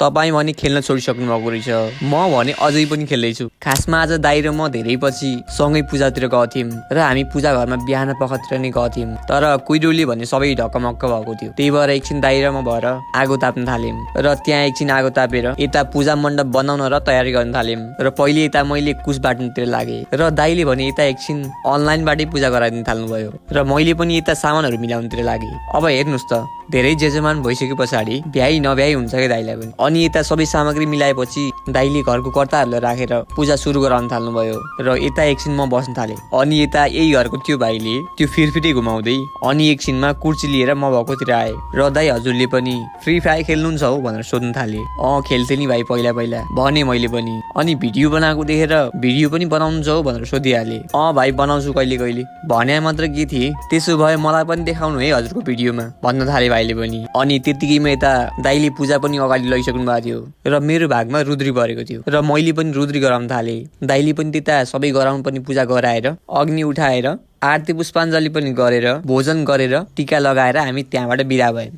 तपाईँ भने खेल्न छोडिसक्नु भएको रहेछ। म भने अझै पनि खेल्दैछु। खासमा आज दाइ र म धेरै पछि सँगै पूजातिर गथ्यौं र हामी पूजा घरमा बिहान पखतिर नै गथ्यौं। तर कुइरोले भने सबै ढक्कमक्क भएको थियो। त्यही भएर एकछिन दाइ र म भएर आगो ताप्न थाल्यौं र त्यहाँ एकछिन आगो तापेर यता पूजा मण्डप बनाउन र तयारी गर्न थाल्यौं र पहिले यता मैले कुश बाट्नुतिर लागे र दाइले भने यता एकछिन अनलाइनबाटै पूजा गराइदिन थाल्नुभयो र मैले पनि यता सामानहरू मिलाउनुतिर लागे। अब हेर्नुस् त धेरै जेजमान भइसके पछाडि भ्याइ नभ्याइ हुन्छ के दाइलाई पनि। अनि यता सबै सामग्री मिलाएपछि दाइले घरको कर्ताहरूलाई राखेर पूजा सुरु गराउन थाल्नुभयो र यता एकछिन म बस्न थालेँ। अनि यता यही घरको त्यो भाइले त्यो फिरफिरे घुमाउँदै अनि एकछिनमा कुर्सी लिएर म भएकोतिर आए र दाइ हजुरले पनि फ्री फायर खेल्नुहुन्छ हौ भनेर सोध्न थाले। खेल्थे नि भाइ पहिला पहिला भने मैले पनि। अनि भिडियो बनाएको देखेर भिडियो पनि बनाउनुहुन्छ हौ भनेर सोधिहाले। भाइ बनाउँछु कहिले कहिले भने मात्र के थिए। त्यसो भए मलाई पनि देखाउनु है हजुरको भिडियोमा भन्न थाले भाइले पनि। अनि त्यतिकैमा यता दाइले पूजा पनि अगाडि लैसक्नु भएको थियो र मेरो भागमा रुद्री परेको थियो र मैले पनि रुद्री गराउन थाले। दाइले पनि त्यता सबै गराउन पनि पूजा गराएर अग्नि उठाएर आरती पुष्पाञ्जली पनि गरेर भोजन गरेर टीका लगाएर हामी त्यहाँबाट बिदा भयौं।